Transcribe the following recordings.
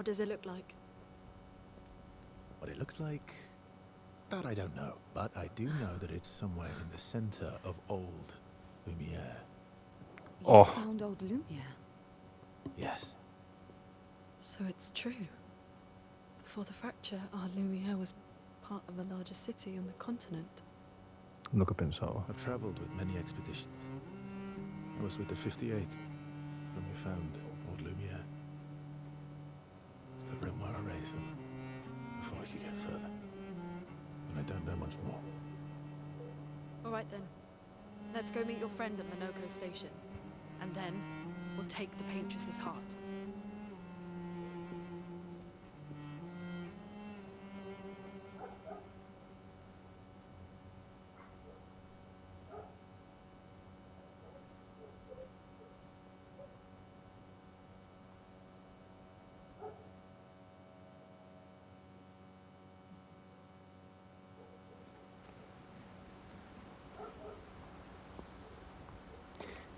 What does it look like? What it looks like, that I don't know. But I do know that it's somewhere in the center of old Lumiere. You found old Lumiere? Yes. So it's true. Before the fracture, our Lumiere was part of a larger city on the continent. Nunca pensaba. I've traveled with many expeditions. I was with the 58th when we found old Lumiere. But Renoir erased them before I could get further. And I don't know much more. All right then. Let's go meet your friend at Minoko Station. And then, we'll take the Paintress's heart.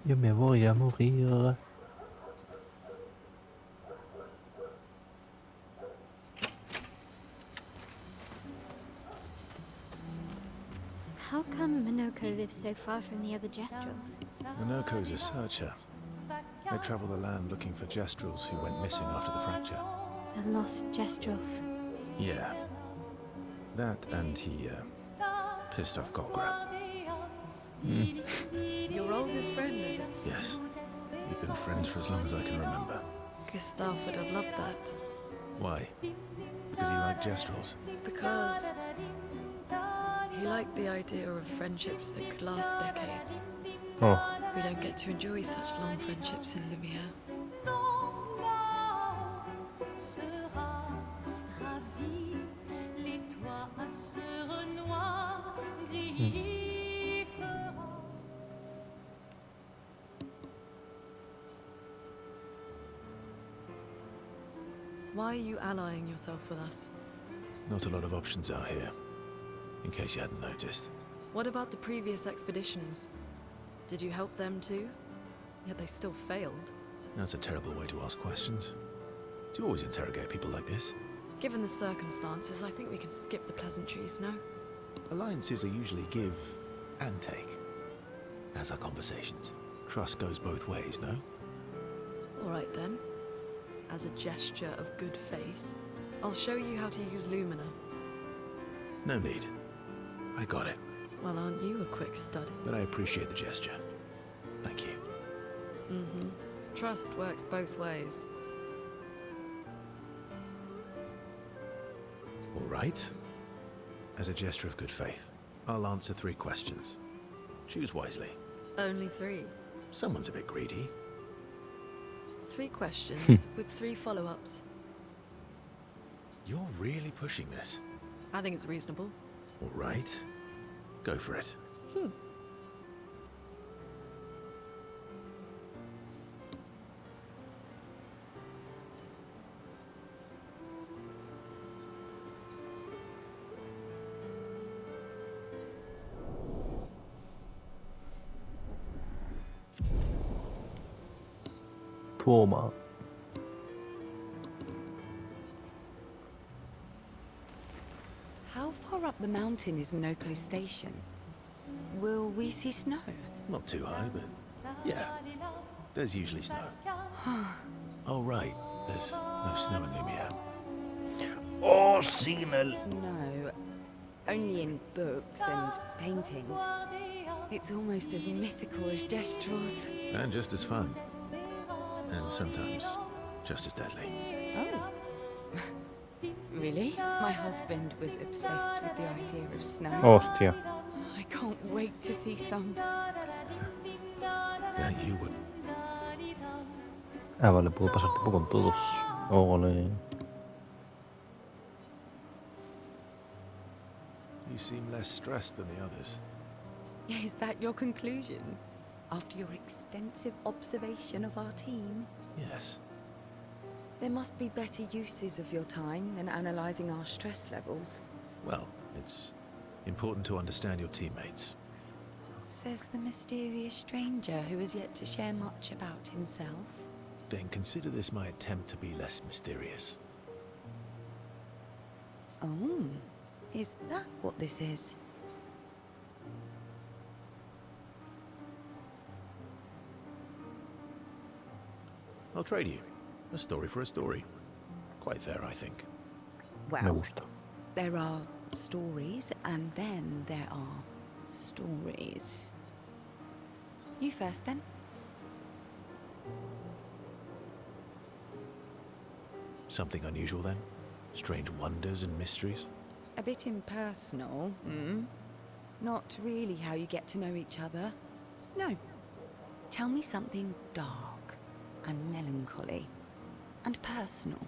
Yo me voy a morir. How come Minoko lives so far from the other Jestrels? Minoko's a searcher. They travel the land looking for Jestrels who went missing after the fracture. The lost Jestrels. Yeah. That and he, pissed off Golgra. Your oldest friend, is it? Yes. We've been friends for as long as I can remember. Gustav would have loved that. Why? Because he liked Jestrels. Because he liked the idea of friendships that could last decades. Oh, We don't get to enjoy such long friendships in Lumiere. Why are you allying yourself with us? Not a lot of options out here, in case you hadn't noticed. What about the previous expeditioners? Did you help them too? Yet they still failed. That's a terrible way to ask questions. Do you always interrogate people like this? Given the circumstances, I think we can skip the pleasantries, no? Alliances are usually give and take, as are conversations. Trust goes both ways, no? All right then. As a gesture of good faith, I'll show you how to use Lumina. No need. I got it. Well, aren't you a quick study? But I appreciate the gesture. Thank you. Mm-hmm. Trust works both ways. All right. As a gesture of good faith, I'll answer 3 questions. Choose wisely. Only 3. Someone's a bit greedy. 3 questions with 3 follow-ups. You're really pushing this. I think it's reasonable. All right. Go for it. tuomaan. How far up the mountain is Minoko Station? Will we see snow? Not too high, but yeah. There's usually snow. Oh, right. There's no snow in Lumiere. Oh, signal. No, only in books and paintings. It's almost as mythical as Jestrels. And just as fun. And sometimes just as deadly. Oh. Really? My husband was obsessed with the idea of snow. Hostia. I can't wait to see some. Yeah, you would. Ah, vale, puedo pasar tipo con todos. Ole. You seem less stressed than the others. Is that your conclusion? After your extensive observation of our team? Yes. There must be better uses of your time than analysing our stress levels. Well, it's important to understand your teammates. Says the mysterious stranger who has yet to share much about himself. Then consider this my attempt to be less mysterious. Oh, is that what this is? I'll trade you. A story for a story. Quite fair, I think. Me Well, gusta. there are stories, and then there are stories. You first, then. Something unusual then? Strange wonders and mysteries? A bit impersonal, hmm? Not really how you get to know each other. No. Tell me something dark and melancholy and personal.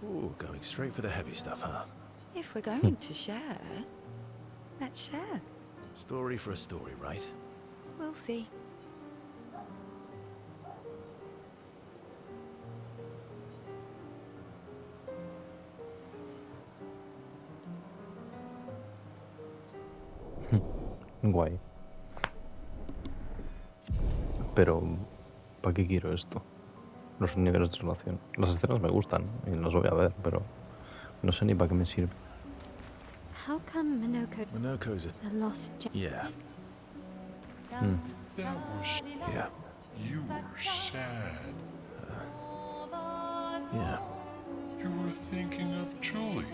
Ooh, going straight for the heavy stuff, huh? If we're going to share, let's share. Story for a story, right? We'll see. Guay. Pero, ¿para qué quiero esto? Los niveles de relación. Las escenas me gustan y las voy a ver, pero no sé ni para qué me sirve. How come Minoko, Minoko's a... the lost gem? Yeah, That was... yeah, You were sad. yeah. You were thinking of Julie.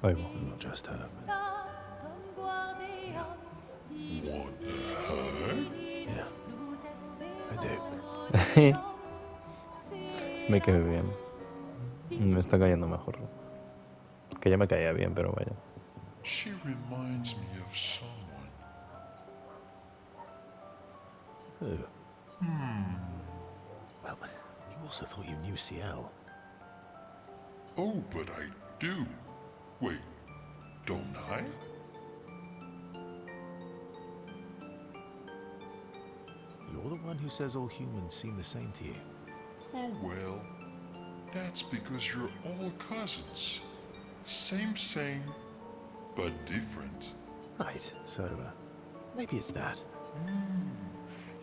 Ahí va. Well, not just her, but... Yeah, What the heck? yeah. I do. Me cae bien. Me está cayendo mejor. Que ya me caía bien, pero vaya. She reminds me of someone. Who? Well, you also thought you knew CL. Oh, but I do. Wait, don't I? You're the one who says all humans seem the same to you. Oh, well, that's because you're all cousins. Same, but different. Right, so, maybe it's that.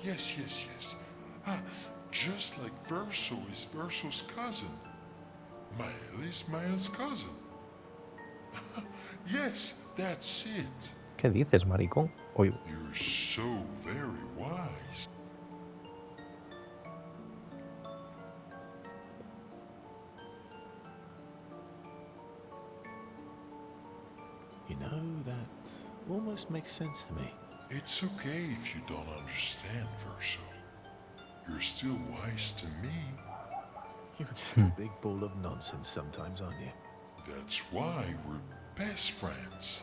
Yes. Ah, just like Verso is Verso's cousin. Mael is Mael's cousin. Yes, that's it. ¿Qué dices, maricón? Oye, You're so very wise. You know, that almost makes sense to me. It's okay if you don't understand, Verso. You're still wise to me. You're just a big ball of nonsense sometimes, aren't you? That's why we're best friends.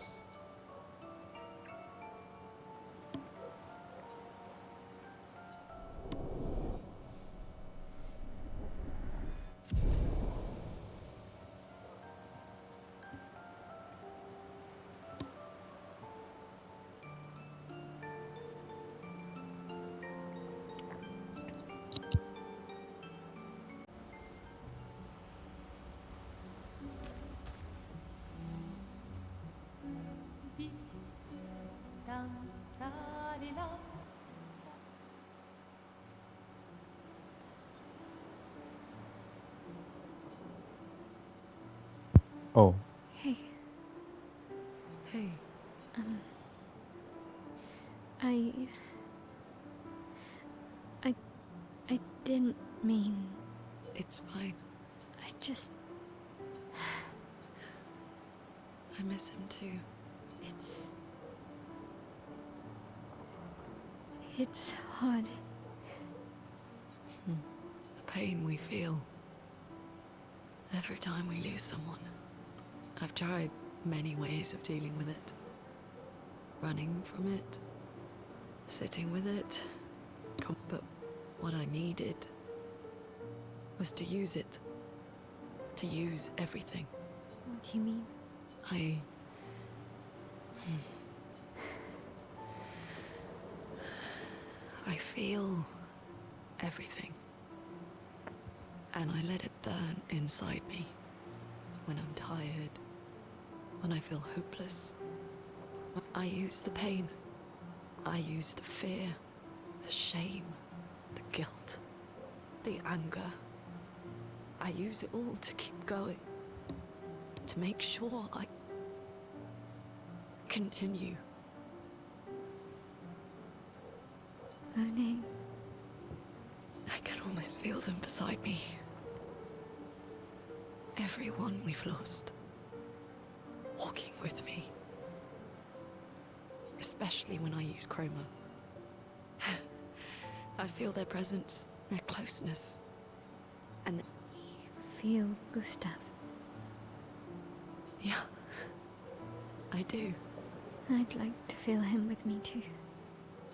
oh, Hey, Hey, I didn't mean. it's fine. I just. I miss him too. It's. It's hard. The pain we feel every time we lose someone. I've tried many ways of dealing with it. Running from it, sitting with it. But what I needed was to use it. To use everything. What do you mean? I feel everything. And I let it burn inside me. When I'm tired, when I feel hopeless. I use the pain. I use the fear, the shame, the guilt, the anger. I use it all to keep going. to make sure I continue. Monet, I can almost feel them beside me. Everyone we've lost. Walking with me. Especially when I use chroma. I feel their presence, their closeness. And feel Gustav. yeah, I do. I'd like to feel him with me too.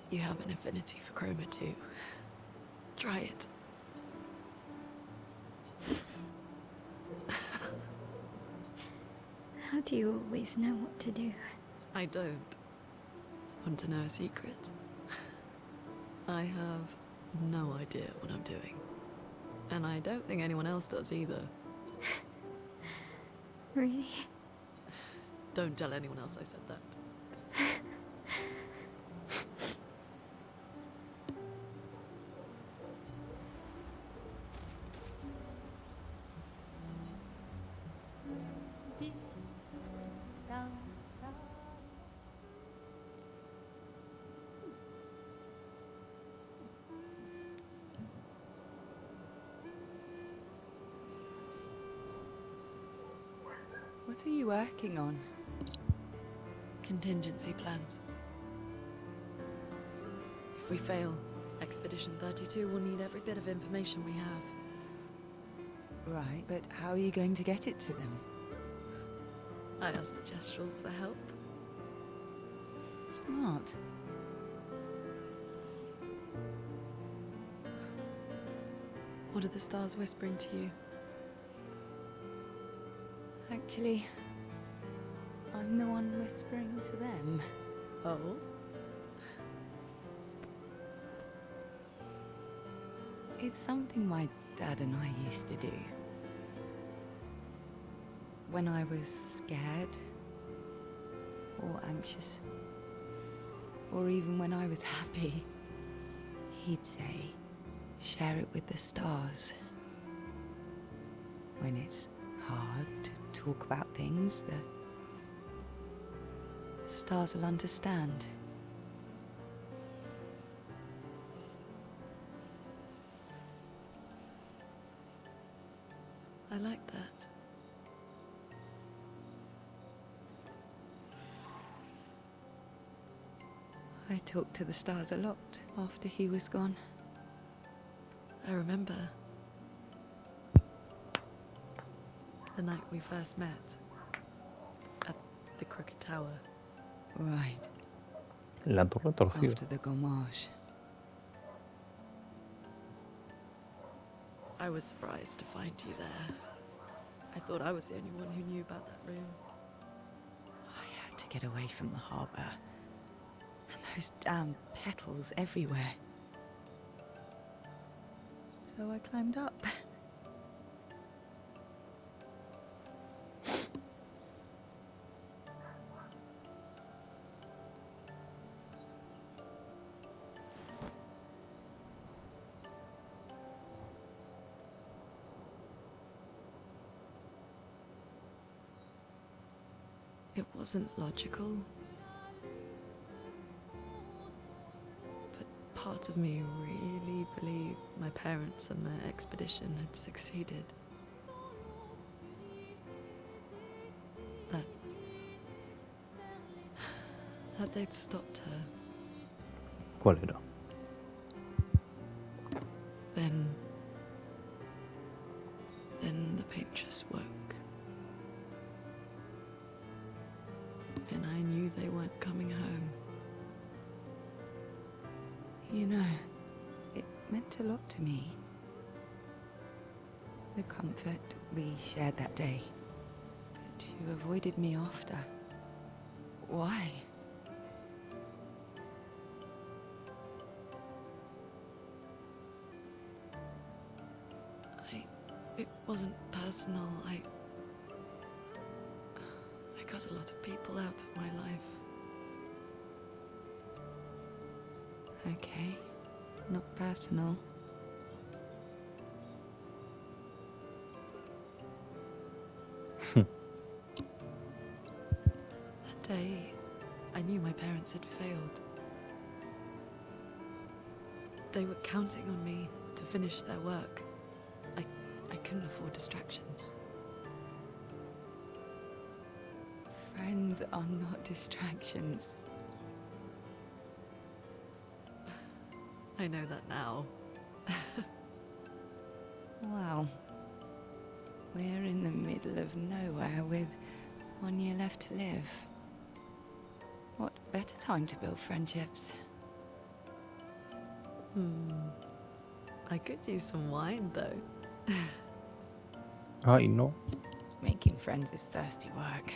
You have an affinity for chroma too. Try it. How do you always know what to do? I don't. Want to know a secret? I have no idea what I'm doing. And I don't think anyone else does either. Really? Don't tell anyone else I said that. What are you working on? Contingency plans. If we fail, Expedition 32 will need every bit of information we have. Right, but how are you going to get it to them? I asked the Gestrals for help. Smart. What are the stars whispering to you? Actually, I'm the one whispering to them. Oh? It's something my dad and I used to do. When I was scared, or anxious, or even when I was happy, he'd say, share it with the stars. When it's hard to talk about things, the stars will understand. I like that. I talked to the stars a lot after he was gone. I remember the night we first met at the Crooked Tower. Right, La torre torcida. after the gommage. I was surprised to find you there. I thought I was the only one who knew about that room. I had to get away from the harbour. And those damn petals everywhere. So I climbed up. It wasn't logical. But part of me really believed my parents and their expedition had succeeded. That they'd stopped her. ¿Cuál era? Then the paintress woke. And I knew they weren't coming home. You know, it meant a lot to me. The comfort we shared that day. But you avoided me after. Why? It wasn't personal. I cut a lot of people out of my life. Okay, not personal. day, I knew my parents had failed. They were counting on me to finish their work. I couldn't afford distractions. Friends are not distractions. I know that now. Wow. We're in the middle of nowhere with 1 year left to live. What better time to build friendships? I could use some wine, though. Ay, no. Making friends is thirsty work.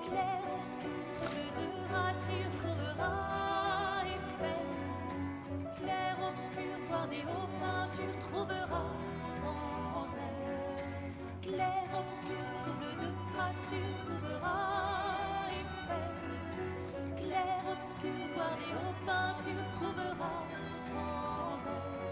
Clair obscur, bleu de rature, trouvera effet. Clair obscur, bordé aux peintures, trouvera sans aile. Clair obscur, bleu de rature, trouvera effet. Clair obscur, bordé aux peintures, trouvera sans aile.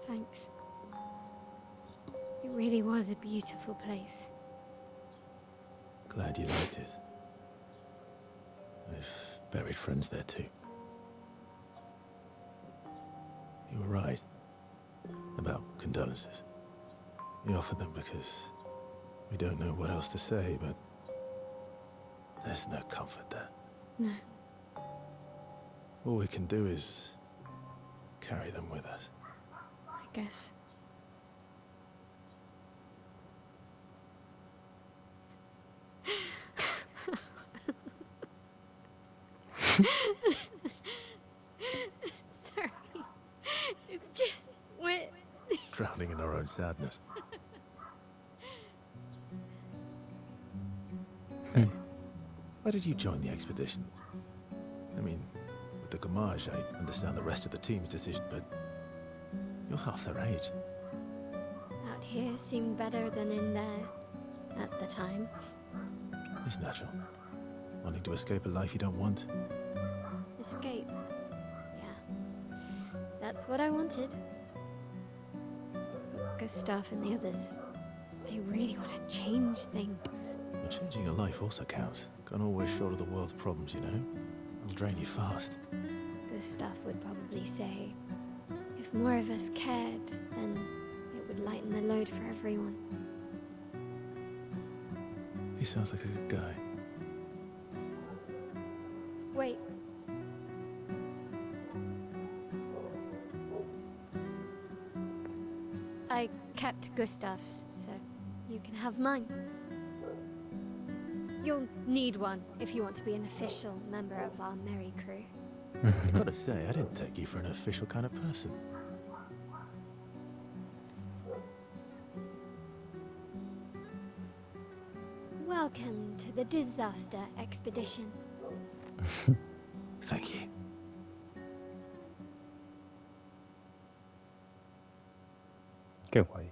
Thanks. It really was a beautiful place. Glad you liked it. I've buried friends there too. You were right about condolences. We offered them because we don't know what else to say, but there's no comfort there. No. All we can do is carry them with us. I guess. Sorry. It's just wet. Drowning in our own sadness. Hey, why did you join the expedition? I mean, with the Gamage, I understand the rest of the team's decision, but you're half their age. Out here seemed better than in there at the time. It's natural. Wanting to escape a life you don't want. Escape. Yeah. That's what I wanted. But Gustav and the others, they really want to change things. But changing your life also counts. Can't always shoulder the world's problems, you know? It'll drain you fast. Gustav would probably say, if more of us cared, then it would lighten the load for everyone. He sounds like a good guy. Wait. I kept Gustav's, so you can have mine. You'll need one if you want to be an official member of our merry crew. I gotta say, I didn't take you for an official kind of person. Welcome to the disaster expedition. Thank you. Qué guay.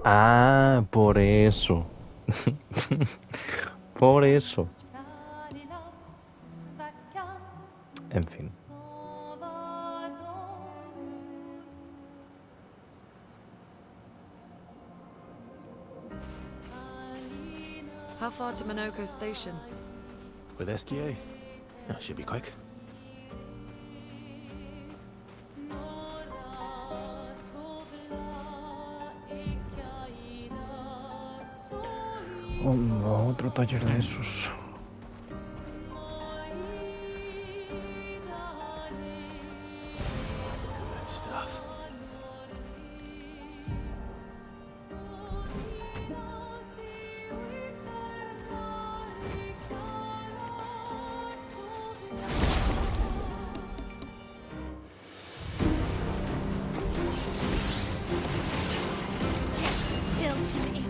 Ah, por eso. Por eso. En fin. How far to Minoko Station? With SGA? That should be quick. Oh, no, otro taller de esos. Good stuff. Spill some ink.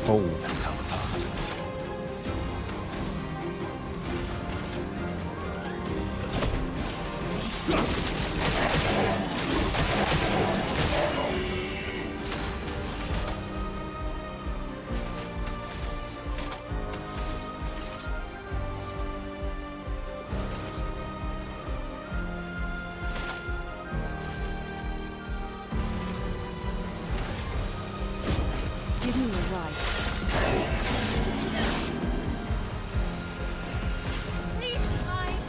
Oh, Let's come apart. Give me a ride. Please, Mike.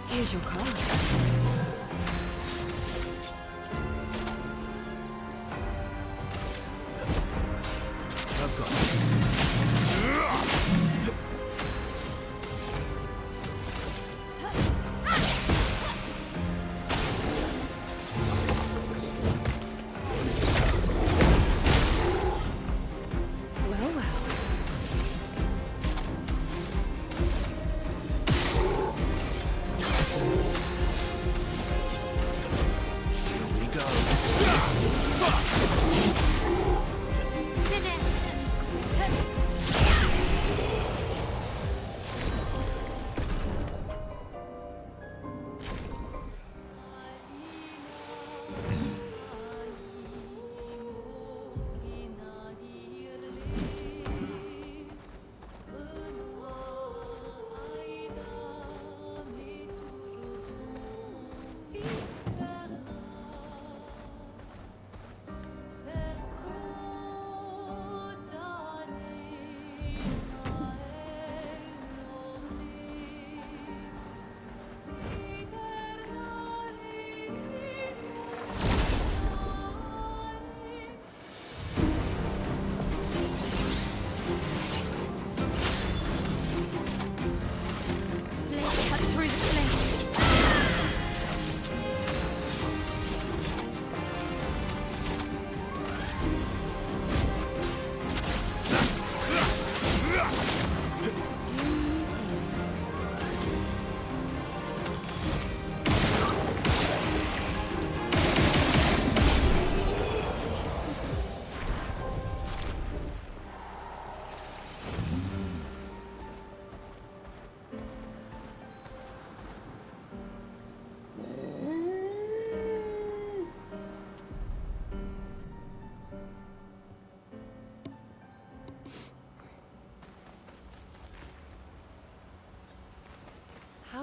Here's your car. I've got this. Well, well.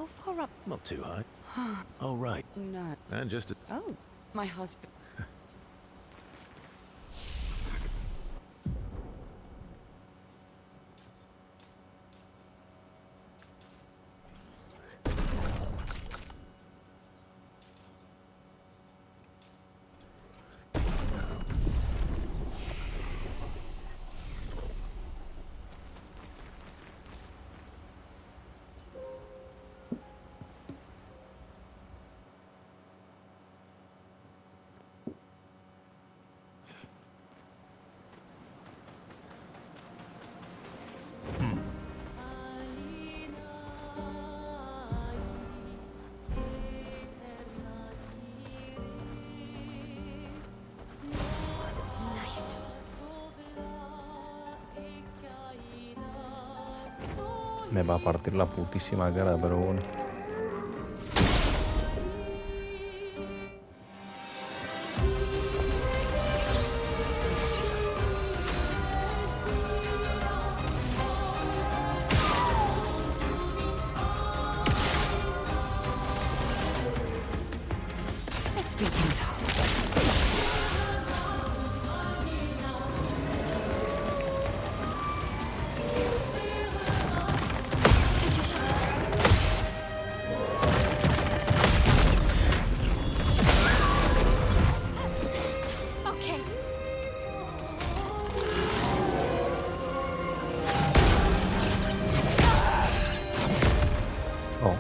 How far up? Not too high. Oh, right. No. And just a... Oh, my husband. Nice. Me va a partir la putísima cara, pero bueno. Let's speed things up. Okay. Oh.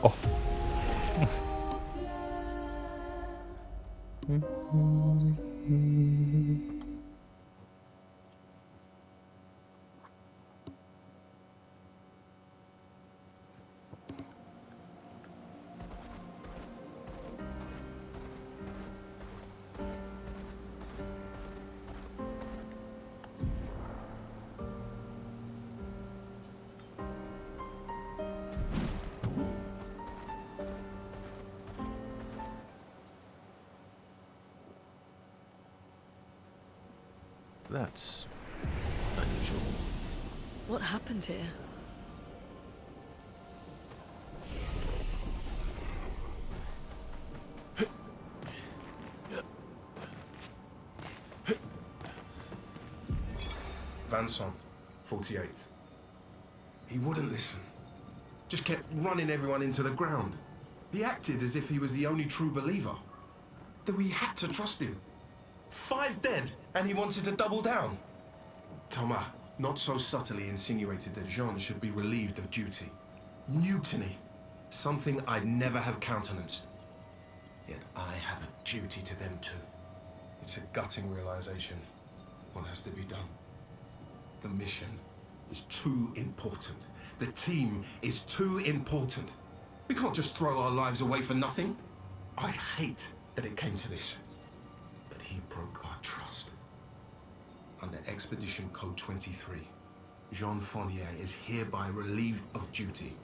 Oh. That's unusual. What happened here? Vanson, 48th. He wouldn't listen. Just kept running everyone into the ground. He acted as if he was the only true believer. That we had to trust him. 5 dead, and he wanted to double down. Thomas, not so subtly insinuated that Jean should be relieved of duty. Mutiny. Something I'd never have countenanced. Yet I have a duty to them too. It's a gutting realization. What has to be done? The mission is too important. The team is too important. We can't just throw our lives away for nothing. I hate that it came to this. But he broke our trust. Under Expedition Code 23, Jean Fournier is hereby relieved of duty.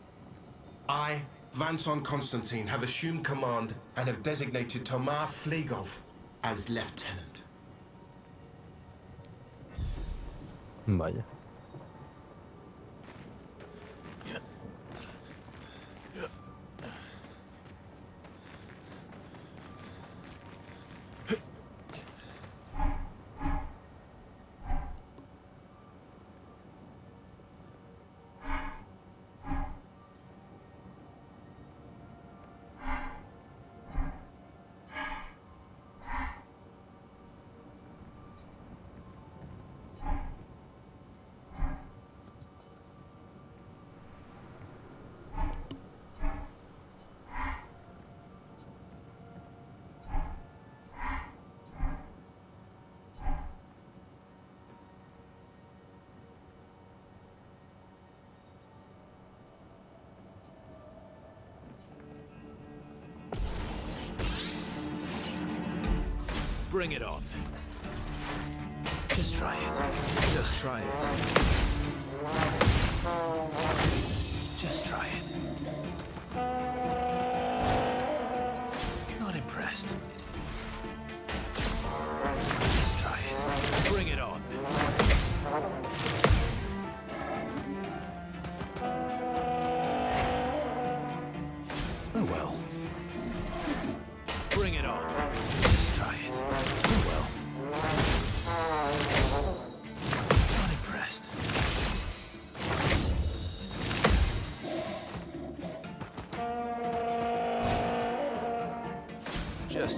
I, Vanson Constantine, have assumed command and have designated Thomas Flegov as lieutenant. Vaya. Bring it on. Just try it. Just try it. Just try it.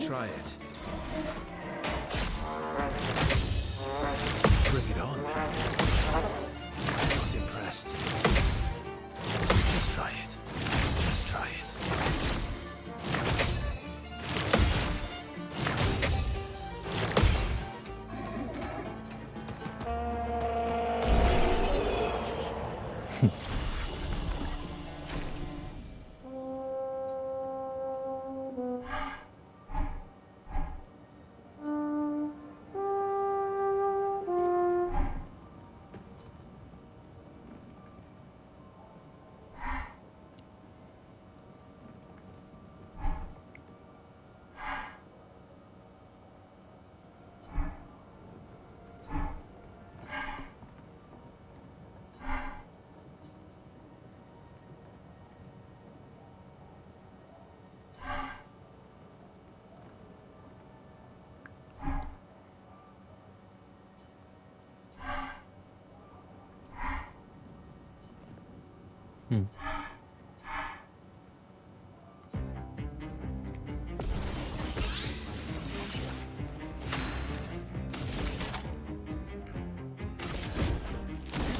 Just try it. Bring it on. I'm not impressed. Just try it. Just try it.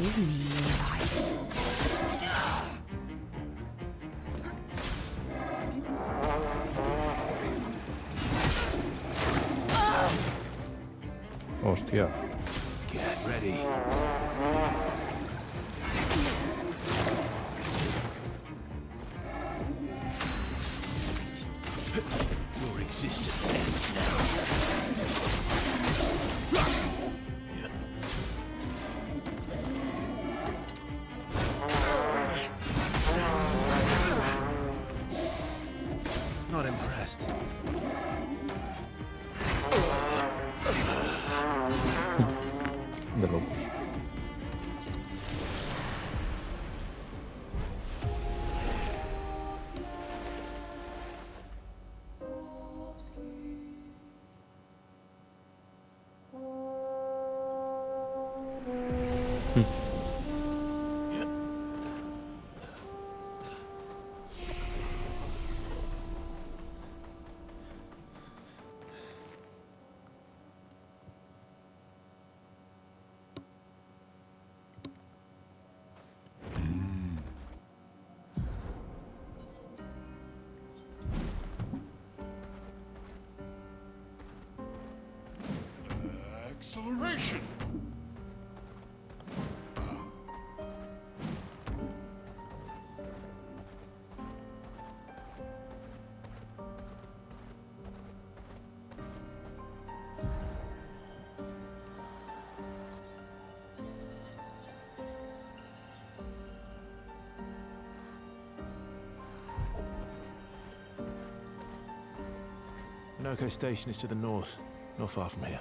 Give me your life. Hostia. Get ready. Your existence ends now. Not impressed. De locos. Acceleration! Noco Station is to the north, not far from here.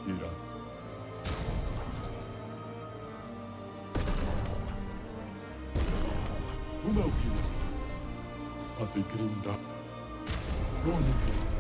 Iras. Umauki. Atikrinda. Ronke.